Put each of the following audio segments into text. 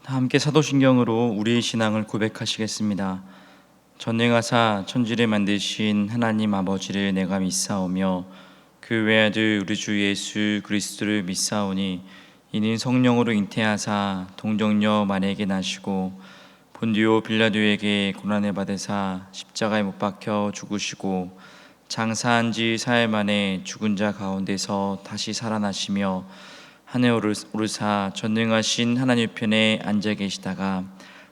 함께 사도신경으로 우리의 신앙을 고백하시겠습니다. 전능하사 천지를 만드신 하나님 아버지를 내가 믿사오며 그 외아들 우리 주 예수 그리스도를 믿사오니 이는 성령으로 잉태하사 동정녀 마리아에게 나시고 본디오 빌라도에게 고난을 받으사 십자가에 못 박혀 죽으시고 장사한 지 사흘 만에 죽은 자 가운데서 다시 살아나시며 하늘 오르사 전능하신 하나님 편에 앉아 계시다가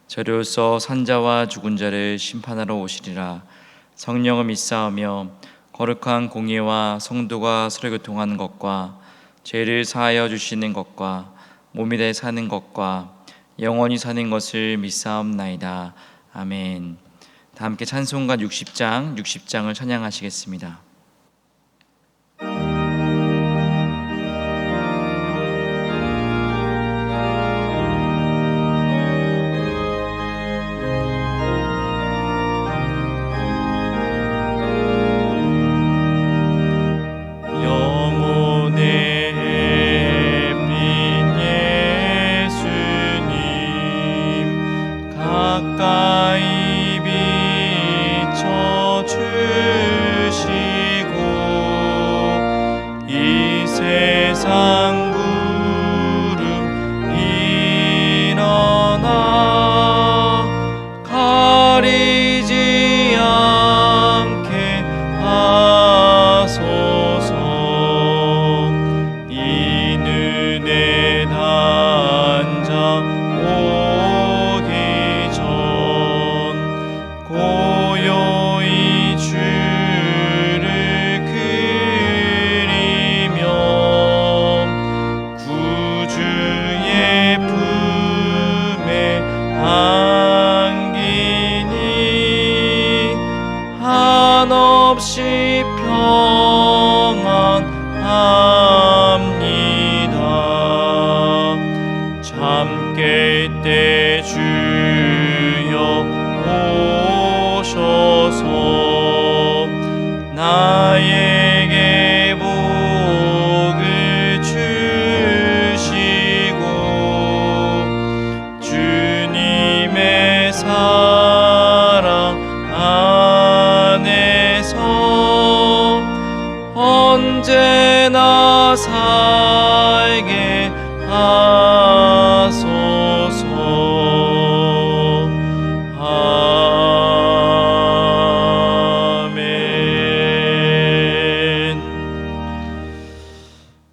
저리로서 산자와 죽은 자를 심판하러 오시리라. 성령을 믿사오며 거룩한 공예와 성도가 서로 교통하는 것과 죄를 사하여 주시는 것과 몸이 되 사는 것과 영원히 사는 것을 믿사옵나이다. 아멘. 다 함께 찬송가 60장을 찬양하시겠습니다. 없이 평안합니다. 잠 깰 때 주여 오셔서 나에게 복을 주시고 주님의 사랑 언제나 살게 하소서. 아멘.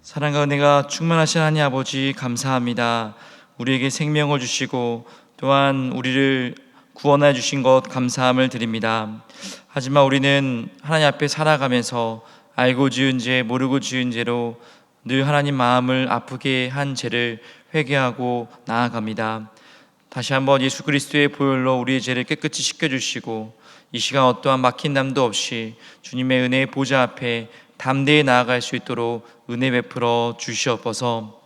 사랑과 은혜가 충만하신 하나님 아버지 감사합니다. 우리에게 생명을 주시고 또한 우리를 구원해 주신 것 감사함을 드립니다. 하지만 우리는 하나님 앞에 살아가면서 알고 지은 죄, 모르고 지은 죄로 늘 하나님 마음을 아프게 한 죄를 회개하고 나아갑니다. 다시 한번 예수 그리스도의 보혈로 우리의 죄를 깨끗이 씻겨주시고 이 시간 어떠한 막힌 담도 없이 주님의 은혜의 보좌 앞에 담대히 나아갈 수 있도록 은혜 베풀어 주시옵소서.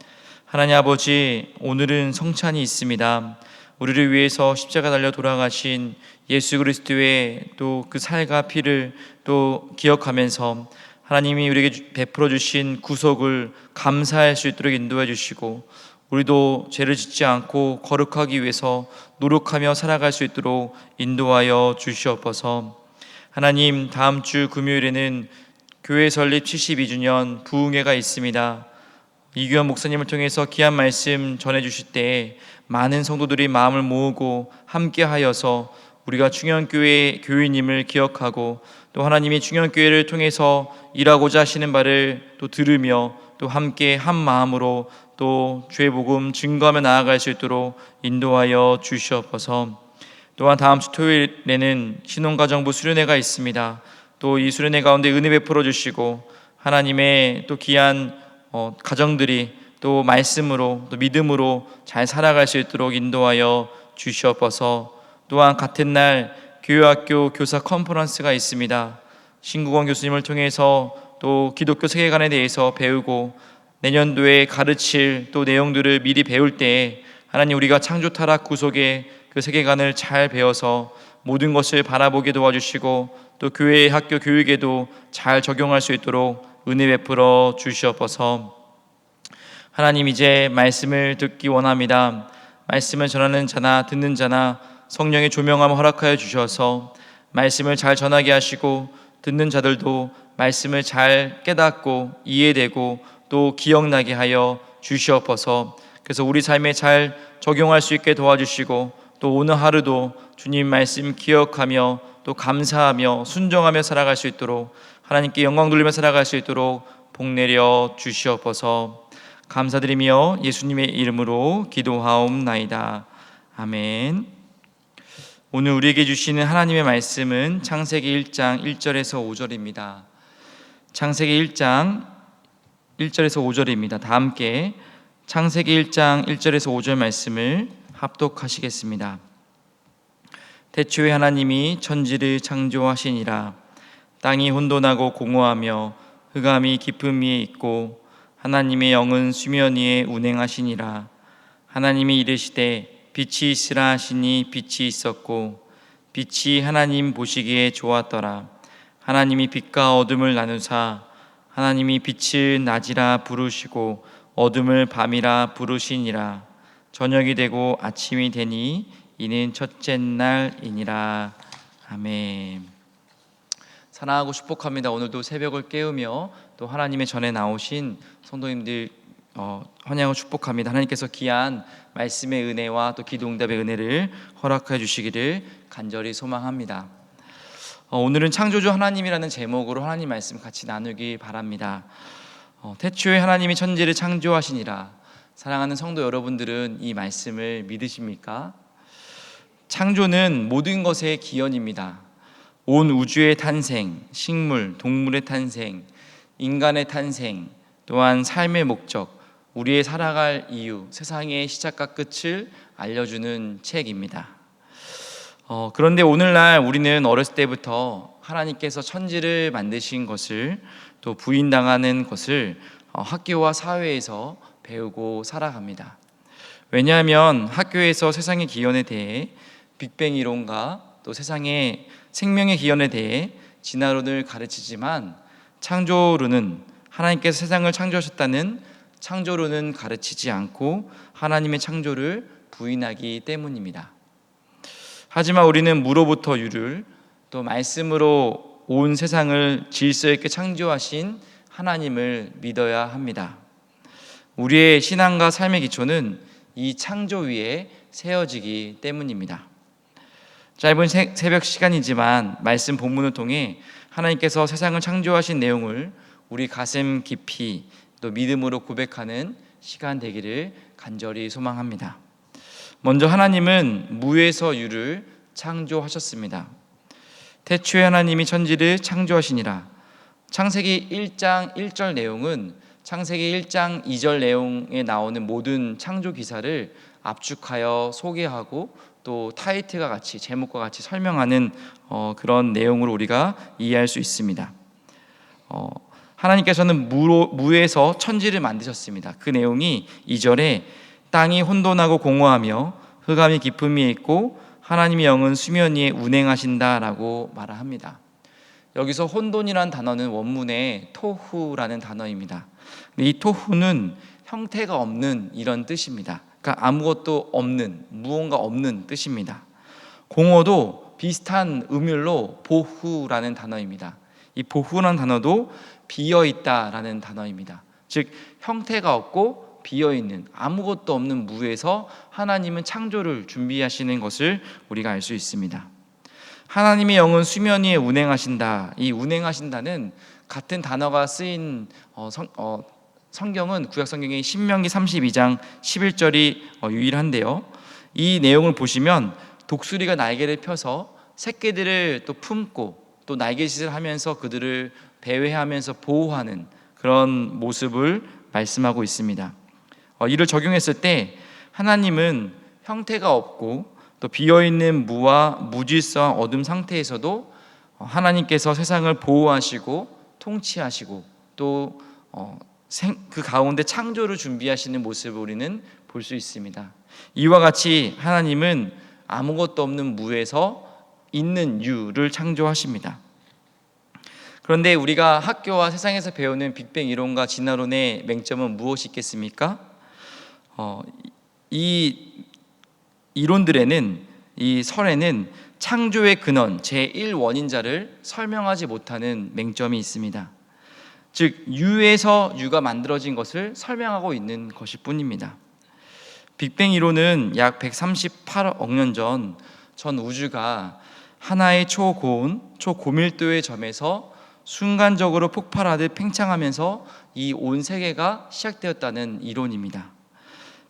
하나님 아버지, 오늘은 성찬이 있습니다. 우리를 위해서 십자가 달려 돌아가신 예수 그리스도의 또 그 살과 피를 또 기억하면서 하나님이 우리에게 베풀어 주신 구속을 감사할 수 있도록 인도해 주시고 우리도 죄를 짓지 않고 거룩하기 위해서 노력하며 살아갈 수 있도록 인도하여 주시옵소서. 하나님, 다음 주 금요일에는 교회 설립 72주년 부흥회가 있습니다. 이규현 목사님을 통해서 귀한 말씀 전해주실 때에 많은 성도들이 마음을 모으고 함께하여서 우리가 충현교회 교인임을 기억하고 또 하나님이 충현교회를 통해서 일하고자 하시는 바를 또 들으며 또 함께 한 마음으로 또 주의 복음 증거하며 나아갈 수 있도록 인도하여 주시옵소서. 또한 다음 주 토요일에는 신혼가정부 수련회가 있습니다. 또 이 수련회 가운데 은혜 베풀어 주시고 하나님의 또 귀한 가정들이 또 말씀으로 또 믿음으로 잘 살아갈 수 있도록 인도하여 주시옵소서. 또한 같은 날 교회학교 교사 컨퍼런스가 있습니다. 신국원 교수님을 통해서 또 기독교 세계관에 대해서 배우고 내년도에 가르칠 또 내용들을 미리 배울 때에 하나님 우리가 창조 타락 구속의 그 세계관을 잘 배워서 모든 것을 바라보게 도와주시고 또 교회 학교 교육에도 잘 적용할 수 있도록 은혜 베풀어 주시옵소서. 하나님, 이제 말씀을 듣기 원합니다. 말씀을 전하는 자나 듣는 자나 성령의 조명함을 허락하여 주셔서 말씀을 잘 전하게 하시고 듣는 자들도 말씀을 잘 깨닫고 이해되고 또 기억나게 하여 주시옵소서. 그래서 우리 삶에 잘 적용할 수 있게 도와주시고 또 오늘 하루도 주님 말씀 기억하며 또 감사하며 순종하며 살아갈 수 있도록 하나님께 영광 돌리며 살아갈 수 있도록 복내려 주시옵소서. 감사드리며 예수님의 이름으로 기도하옵나이다. 아멘. 오늘 우리에게 주시는 하나님의 말씀은 창세기 1장 1절에서 5절입니다. 창세기 1장 1절에서 5절입니다. 다 함께 창세기 1장 1절에서 5절 말씀을 합독하시겠습니다. 태초에 하나님이 천지를 창조하시니라. 땅이 혼돈하고 공허하며 흑암이 깊음 위에 있고 하나님의 영은 수면 위에 운행하시니라. 하나님이 이르시되 빛이 있으라 하시니 빛이 있었고 빛이 하나님 보시기에 좋았더라. 하나님이 빛과 어둠을 나누사 하나님이 빛을 낮이라 부르시고 어둠을 밤이라 부르시니라. 저녁이 되고 아침이 되니 이는 첫째 날이니라. 아멘. 사랑하고 축복합니다. 오늘도 새벽을 깨우며 또 하나님의 전에 나오신 성도님들 환영하고 축복합니다. 하나님께서 귀한 말씀의 은혜와 또 기도응답의 은혜를 허락해 주시기를 간절히 소망합니다. 오늘은 창조주 하나님이라는 제목으로 하나님 말씀 같이 나누기 바랍니다. 태초에 하나님이 천지를 창조하시니라. 사랑하는 성도 여러분들은 이 말씀을 믿으십니까? 창조는 모든 것의 기원입니다. 온 우주의 탄생, 식물, 동물의 탄생, 인간의 탄생, 또한 삶의 목적, 우리의 살아갈 이유, 세상의 시작과 끝을 알려주는 책입니다. 그런데 오늘날 우리는 어렸을 때부터 하나님께서 천지를 만드신 것을 또 부인당하는 것을 학교와 사회에서 배우고 살아갑니다. 왜냐하면 학교에서 세상의 기원에 대해 빅뱅 이론과 또 세상의 생명의 기원에 대해 진화론을 가르치지만 창조론은 하나님께서 세상을 창조하셨다는 창조론은 가르치지 않고 하나님의 창조를 부인하기 때문입니다. 하지만 우리는 무로부터 유를 또 말씀으로 온 세상을 질서 있게 창조하신 하나님을 믿어야 합니다. 우리의 신앙과 삶의 기초는 이 창조 위에 세워지기 때문입니다. 짧은 새벽 시간이지만 말씀 본문을 통해 하나님께서 세상을 창조하신 내용을 우리 가슴 깊이 또 믿음으로 고백하는 시간 되기를 간절히 소망합니다. 먼저 하나님은 무에서 유를 창조하셨습니다. 태초에 하나님이 천지를 창조하시니라. 창세기 1장 1절 내용은 창세기 1장 2절 내용에 나오는 모든 창조 기사를 압축하여 소개하고 또 타이틀과 같이 제목과 같이 설명하는 그런 내용으로 우리가 이해할 수 있습니다. 하나님께서는 무에서 천지를 만드셨습니다. 그 내용이 2절에 땅이 혼돈하고 공허하며 흑암이 깊음 위에 있고 하나님의 영은 수면 위에 운행하신다라고 말합니다. 여기서 혼돈이라는 단어는 원문에 토후라는 단어입니다. 이 토후는 형태가 없는 이런 뜻입니다. 그러니까 아무것도 없는, 무언가 없는 뜻입니다. 공어도 비슷한 음율로 보후라는 단어입니다. 이 보후라는 단어도 비어있다라는 단어입니다. 즉 형태가 없고 비어있는 아무것도 없는 무에서 하나님은 창조를 준비하시는 것을 우리가 알 수 있습니다. 하나님의 영은 수면 위에 운행하신다. 이 운행하신다는 같은 단어가 쓰인 성경은 구약 성경의 신명기 32장 11절이 유일한데요. 이 내용을 보시면 독수리가 날개를 펴서 새끼들을 또 품고 또 날개짓을 하면서 그들을 배회하면서 보호하는 그런 모습을 말씀하고 있습니다. 이를 적용했을 때 하나님은 형태가 없고 또 비어있는 무와 무질서한 어둠 상태에서도 하나님께서 세상을 보호하시고 통치하시고 또 그 가운데 창조를 준비하시는 모습을 우리는 볼 수 있습니다. 이와 같이 하나님은 아무것도 없는 무에서 있는 유를 창조하십니다. 그런데 우리가 학교와 세상에서 배우는 빅뱅 이론과 진화론의 맹점은 무엇이 있겠습니까? 이 이론들에는, 이 설에는 창조의 근원 제1원인자를 설명하지 못하는 맹점이 있습니다. 즉 유에서 유가 만들어진 것을 설명하고 있는 것일 뿐입니다. 빅뱅 이론은 약 138억 년 전 우주가 하나의 초고온, 초고밀도의 점에서 순간적으로 폭발하듯 팽창하면서 이 온 세계가 시작되었다는 이론입니다.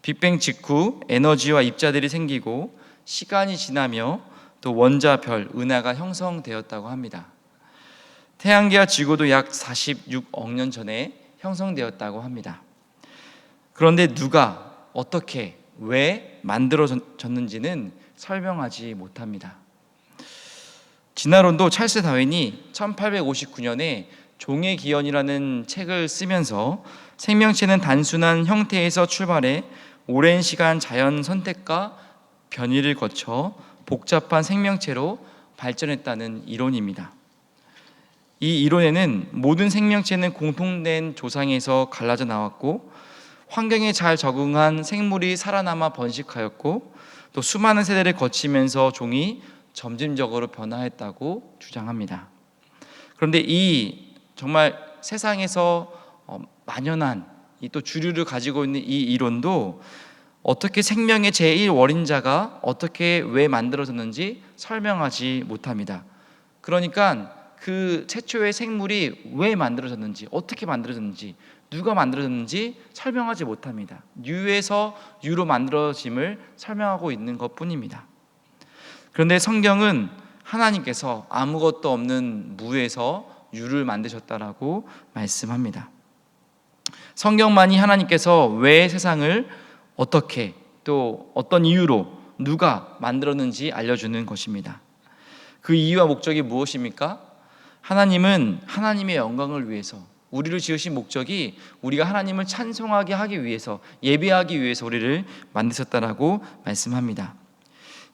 빅뱅 직후 에너지와 입자들이 생기고 시간이 지나며 또 원자, 별, 은하가 형성되었다고 합니다. 태양계와 지구도 약 46억 년 전에 형성되었다고 합니다. 그런데 누가, 어떻게, 왜 만들어졌는지는 설명하지 못합니다. 진화론도 찰스 다윈이 1859년에 종의 기원이라는 책을 쓰면서 생명체는 단순한 형태에서 출발해 오랜 시간 자연 선택과 변이를 거쳐 복잡한 생명체로 발전했다는 이론입니다. 이 이론에는 모든 생명체는 공통된 조상에서 갈라져 나왔고 환경에 잘 적응한 생물이 살아남아 번식하였고 또 수많은 세대를 거치면서 종이 점진적으로 변화했다고 주장합니다. 그런데 이 정말 세상에서 만연한 이 또 주류를 가지고 있는 이 이론도 어떻게 생명의 제1원인자가 어떻게 왜 만들어졌는지 설명하지 못합니다. 그러니까 그 최초의 생물이 왜 만들어졌는지, 어떻게 만들어졌는지, 누가 만들어졌는지 설명하지 못합니다. 유에서 유로 만들어짐을 설명하고 있는 것뿐입니다. 그런데 성경은 하나님께서 아무것도 없는 무에서 유를 만드셨다라고 말씀합니다. 성경만이 하나님께서 왜 세상을 어떻게 또 어떤 이유로 누가 만들었는지 알려주는 것입니다. 그 이유와 목적이 무엇입니까? 하나님은 하나님의 영광을 위해서, 우리를 지으신 목적이 우리가 하나님을 찬송하게 하기 위해서, 예배하기 위해서 우리를 만드셨다라고 말씀합니다.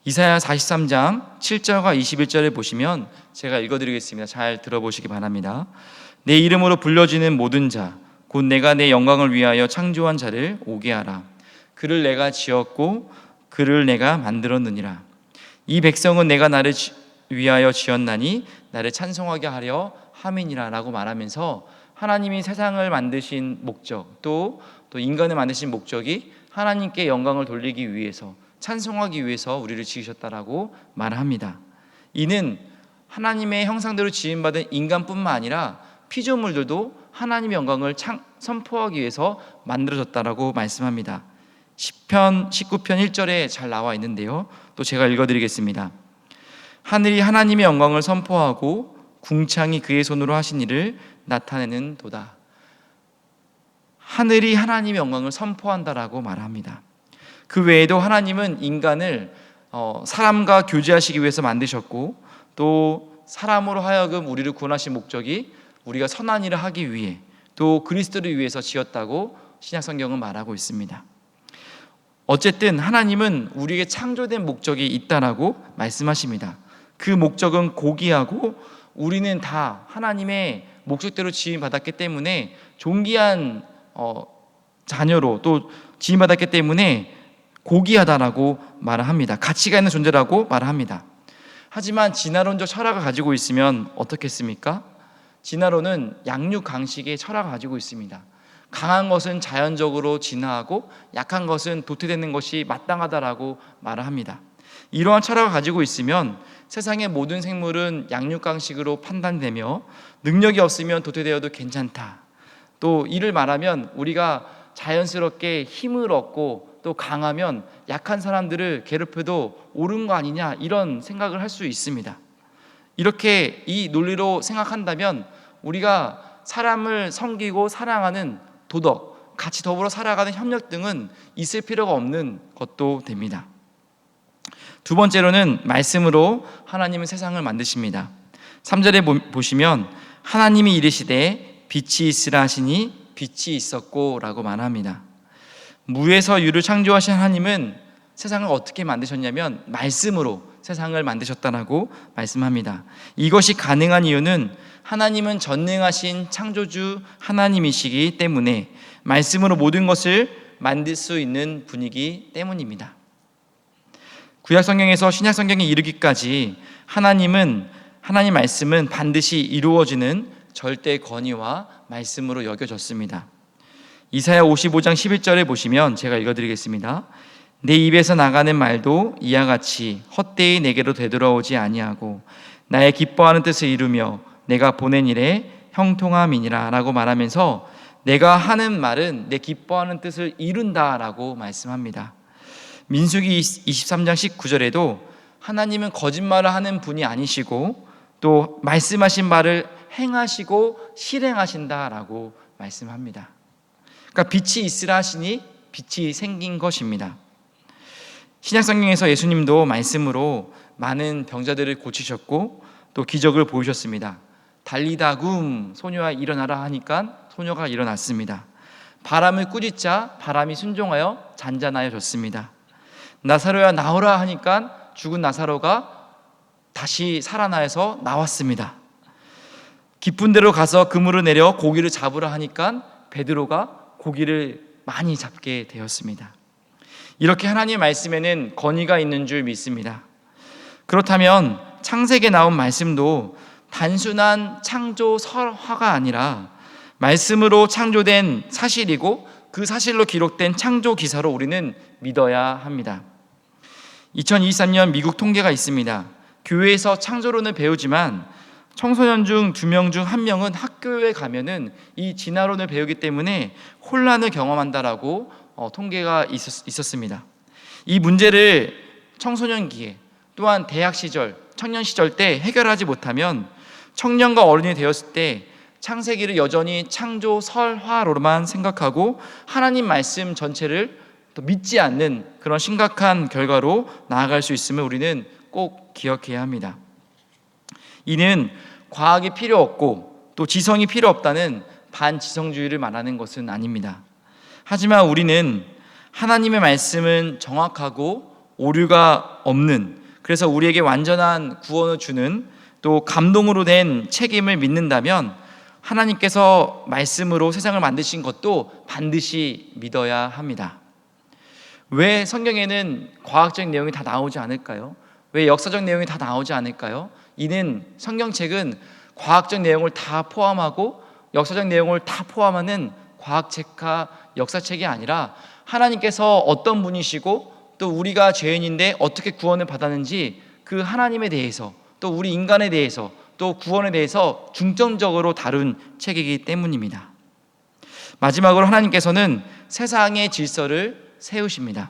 이사야 43장 7절과 21절을 보시면 제가 읽어드리겠습니다. 잘 들어보시기 바랍니다. 내 이름으로 불려지는 모든 자, 곧 내가 내 영광을 위하여 창조한 자를 오게 하라. 그를 내가 지었고 그를 내가 만들었느니라. 이 백성은 내가 나를 위하여 지었나니 나를 찬송하게 하려 함이니라 라고 말하면서 하나님이 세상을 만드신 목적, 또 인간을 만드신 목적이 하나님께 영광을 돌리기 위해서, 찬송하기 위해서 우리를 지으셨다라고 말합니다. 이는 하나님의 형상대로 지음받은 인간뿐만 아니라 피조물들도 하나님의 영광을 선포하기 위해서 만들어졌다라고 말씀합니다. 시편 19편 1절에 잘 나와 있는데요, 또 제가 읽어드리겠습니다. 하늘이 하나님의 영광을 선포하고 궁창이 그의 손으로 하신 일을 나타내는 도다. 하늘이 하나님의 영광을 선포한다라고 말합니다. 그 외에도 하나님은 인간을 사람과 교제하시기 위해서 만드셨고, 또 사람으로 하여금 우리를 구원하신 목적이 우리가 선한 일을 하기 위해, 또 그리스도를 위해서 지었다고 신약성경은 말하고 있습니다. 어쨌든 하나님은 우리에게 창조된 목적이 있다라고 말씀하십니다. 그 목적은 고귀하고 우리는 다 하나님의 목적대로 지음받았기 때문에 존귀한 자녀로 또 지음받았기 때문에 고귀하다라고 말을 합니다. 가치가 있는 존재라고 말을 합니다. 하지만 진화론적 철학을 가지고 있으면 어떻겠습니까? 진화론은 양육강식의 철학을 가지고 있습니다. 강한 것은 자연적으로 진화하고 약한 것은 도태되는 것이 마땅하다라고 말을 합니다. 이러한 철학을 가지고 있으면 세상의 모든 생물은 양육강식으로 판단되며 능력이 없으면 도태되어도 괜찮다. 또 이를 말하면 우리가 자연스럽게 힘을 얻고 또 강하면 약한 사람들을 괴롭혀도 옳은 거 아니냐, 이런 생각을 할 수 있습니다. 이렇게 이 논리로 생각한다면 우리가 사람을 섬기고 사랑하는 도덕, 같이 더불어 살아가는 협력 등은 있을 필요가 없는 것도 됩니다. 두 번째로는 말씀으로 하나님은 세상을 만드십니다. 3절에 보시면 하나님이 이르시되 빛이 있으라 하시니 빛이 있었고 라고 말합니다. 무에서 유를 창조하신 하나님은 세상을 어떻게 만드셨냐면 말씀으로 세상을 만드셨다라고 말씀합니다. 이것이 가능한 이유는 하나님은 전능하신 창조주 하나님이시기 때문에 말씀으로 모든 것을 만들 수 있는 분이기 때문입니다. 구약 성경에서 신약 성경에 이르기까지 하나님 말씀은 반드시 이루어지는 절대 권위와 말씀으로 여겨졌습니다. 이사야 55장 11절에 보시면 제가 읽어드리겠습니다. 내 입에서 나가는 말도 이와 같이 헛되이 내게로 되돌아오지 아니하고 나의 기뻐하는 뜻을 이루며 내가 보낸 일에 형통함이니라 라고 말하면서 내가 하는 말은 내 기뻐하는 뜻을 이룬다라고 말씀합니다. 민수기 23장 19절에도 하나님은 거짓말을 하는 분이 아니시고 또 말씀하신 말을 행하시고 실행하신다라고 말씀합니다. 그러니까 빛이 있으라 하시니 빛이 생긴 것입니다. 신약 성경에서 예수님도 말씀으로 많은 병자들을 고치셨고 또 기적을 보이셨습니다. 달리다굼 소녀야 일어나라 하니까 소녀가 일어났습니다. 바람을 꾸짖자 바람이 순종하여 잔잔하여졌습니다. 나사로야 나오라 하니까 죽은 나사로가 다시 살아나서 나왔습니다. 깊은 데로 가서 그물을 내려 고기를 잡으라 하니까 베드로가 고기를 많이 잡게 되었습니다. 이렇게 하나님의 말씀에는 권위가 있는 줄 믿습니다. 그렇다면 창세기에 나온 말씀도 단순한 창조 설화가 아니라 말씀으로 창조된 사실이고 그 사실로 기록된 창조 기사로 우리는 믿어야 합니다. 2023년 미국 통계가 있습니다. 교회에서 창조론을 배우지만 청소년 중 2명 중 1명은 학교에 가면은 이 진화론을 배우기 때문에 혼란을 경험한다라고 통계가 있었습니다. 이 문제를 청소년기에 또한 대학 시절, 청년 시절 때 해결하지 못하면 청년과 어른이 되었을 때 창세기를 여전히 창조 설화로만 생각하고 하나님 말씀 전체를 또 믿지 않는 그런 심각한 결과로 나아갈 수 있음을 우리는 꼭 기억해야 합니다. 이는 과학이 필요 없고 또 지성이 필요 없다는 반지성주의를 말하는 것은 아닙니다. 하지만 우리는 하나님의 말씀은 정확하고 오류가 없는, 그래서 우리에게 완전한 구원을 주는 또 감동으로 된 책임을 믿는다면 하나님께서 말씀으로 세상을 만드신 것도 반드시 믿어야 합니다. 왜 성경에는 과학적 내용이 다 나오지 않을까요? 왜 역사적 내용이 다 나오지 않을까요? 이는 성경책은 과학적 내용을 다 포함하고 역사적 내용을 다 포함하는 과학책과 역사책이 아니라 하나님께서 어떤 분이시고 또 우리가 죄인인데 어떻게 구원을 받았는지 그 하나님에 대해서 또 우리 인간에 대해서 또 구원에 대해서 중점적으로 다룬 책이기 때문입니다. 마지막으로 하나님께서는 세상의 질서를 세우십니다.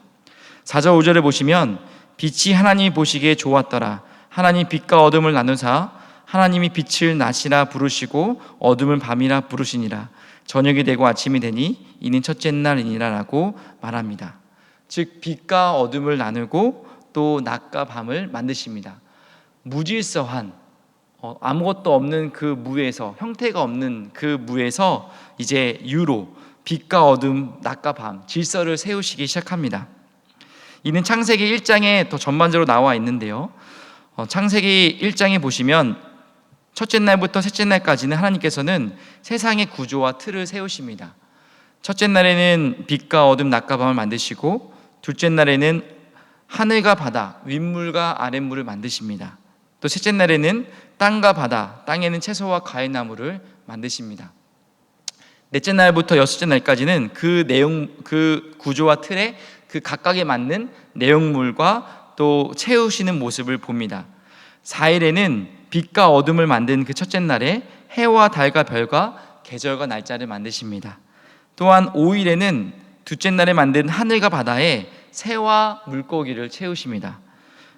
4절 5절을 보시면 빛이 하나님이 보시기에 좋았더라. 하나님 빛과 어둠을 나누사 하나님이 빛을 낮이라 부르시고 어둠을 밤이라 부르시니라. 저녁이 되고 아침이 되니 이는 첫째 날이니라 라고 말합니다. 즉 빛과 어둠을 나누고 또 낮과 밤을 만드십니다. 무질서한 아무것도 없는 그 무에서, 형태가 없는 그 무에서 이제 유로 빛과 어둠, 낮과 밤, 질서를 세우시기 시작합니다. 이는 창세기 1장에 더 전반적으로 나와 있는데요. 창세기 1장에 보시면 첫째 날부터 셋째 날까지는 하나님께서는 세상의 구조와 틀을 세우십니다. 첫째 날에는 빛과 어둠, 낮과 밤을 만드시고 둘째 날에는 하늘과 바다, 윗물과 아랫물을 만드십니다. 또 셋째 날에는 땅과 바다, 땅에는 채소와 과일나무를 만드십니다. 넷째 날부터 여섯째 날까지는 그 구조와 틀에 그 각각에 맞는 내용물과 또 채우시는 모습을 봅니다. 4일에는 빛과 어둠을 만든 그 첫째 날에 해와 달과 별과 계절과 날짜를 만드십니다. 또한 5일에는 둘째 날에 만든 하늘과 바다에 새와 물고기를 채우십니다.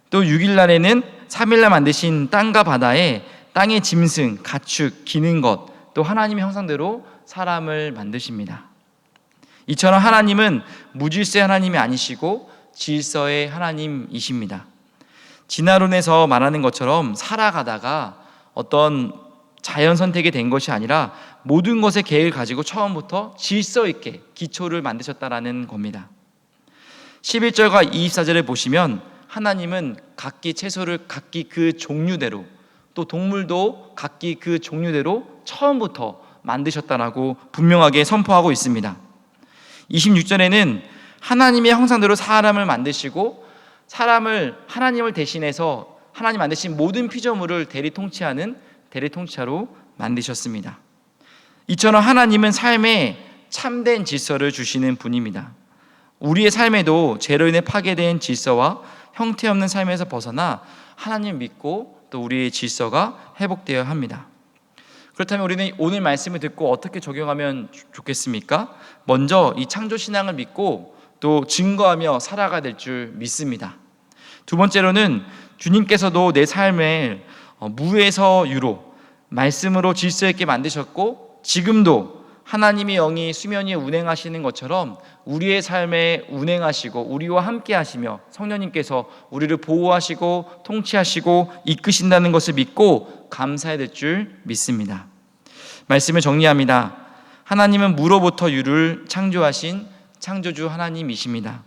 또 6일 날에는 3일 날 만드신 땅과 바다에 땅의 짐승, 가축, 기는 것, 또 하나님의 형상대로 사람을 만드십니다. 이처럼 하나님은 무질서의 하나님이 아니시고 질서의 하나님이십니다. 진화론에서 말하는 것처럼 살아가다가 어떤 자연 선택이 된 것이 아니라 모든 것의 계획을 가지고 처음부터 질서 있게 기초를 만드셨다라는 겁니다. 11절과 24절을 보시면 하나님은 각기 채소를 각기 그 종류대로, 또 동물도 각기 그 종류대로 처음부터 만드셨다라고 분명하게 선포하고 있습니다. 26절에는 하나님의 형상대로 사람을 만드시고 사람을 하나님을 대신해서 하나님 만드신 모든 피조물을 대리통치하는 대리통치자로 만드셨습니다. 이처럼 하나님은 삶에 참된 질서를 주시는 분입니다. 우리의 삶에도 죄로 인해 파괴된 질서와 형태없는 삶에서 벗어나 하나님 믿고 또 우리의 질서가 회복되어야 합니다. 그렇다면 우리는 오늘 말씀을 듣고 어떻게 적용하면 좋겠습니까? 먼저 이 창조신앙을 믿고 또 증거하며 살아가야 될 줄 믿습니다. 두 번째로는 주님께서도 내 삶을 무에서 유로 말씀으로 질서 있게 만드셨고 지금도 하나님의 영이 수면 위에 운행하시는 것처럼 우리의 삶에 운행하시고 우리와 함께 하시며 성령님께서 우리를 보호하시고 통치하시고 이끄신다는 것을 믿고 감사해야 될 줄 믿습니다. 말씀을 정리합니다. 하나님은 무로부터 유를 창조하신 창조주 하나님이십니다.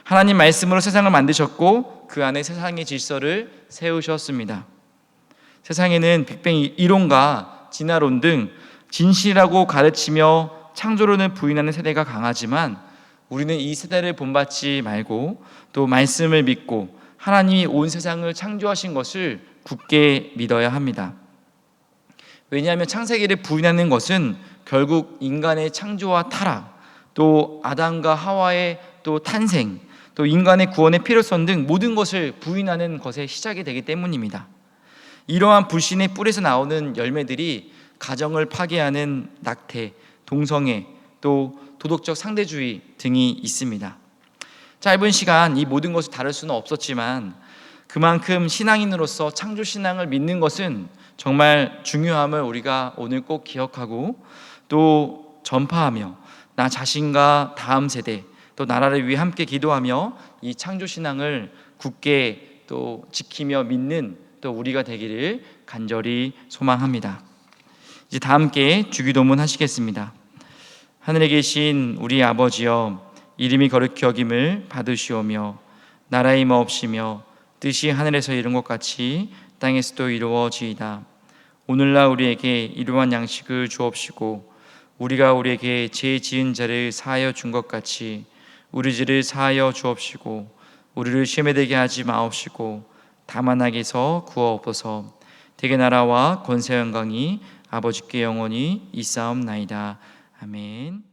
하나님 말씀으로 세상을 만드셨고 그 안에 세상의 질서를 세우셨습니다. 세상에는 빅뱅 이론과 진화론 등 진실이라고 가르치며 창조론을 부인하는 세대가 강하지만 우리는 이 세대를 본받지 말고 또 말씀을 믿고 하나님이 온 세상을 창조하신 것을 굳게 믿어야 합니다. 왜냐하면 창세기를 부인하는 것은 결국 인간의 창조와 타락, 또 아담과 하와의 또 탄생, 또 인간의 구원의 필요성 등 모든 것을 부인하는 것의 시작이 되기 때문입니다. 이러한 불신의 뿔에서 나오는 열매들이 가정을 파괴하는 낙태, 동성애, 또 도덕적 상대주의 등이 있습니다. 짧은 시간 이 모든 것을 다룰 수는 없었지만 그만큼 신앙인으로서 창조신앙을 믿는 것은 정말 중요함을 우리가 오늘 꼭 기억하고 또 전파하며 나 자신과 다음 세대 또 나라를 위해 함께 기도하며 이 창조신앙을 굳게 또 지키며 믿는 또 우리가 되기를 간절히 소망합니다. 이제 다 함께 주기도문 하시겠습니다. 하늘에 계신 우리 아버지여, 이름이 거룩히 여김을 받으시오며 나라의 임하옵시며 뜻이 하늘에서 이룬 것 같이 땅에서도 이루어지이다. 오늘날 우리에게 일용할 양식을 주옵시고 우리가 우리에게 죄 지은 자를 사하여 준 것 같이 우리 죄를 사하여 주옵시고 우리를 시험에 들게 하지 마옵시고 다만 악에서 구하옵소서. 대개 나라와 권세 영광이 아버지께 영원히 있사옵나이다. 아멘.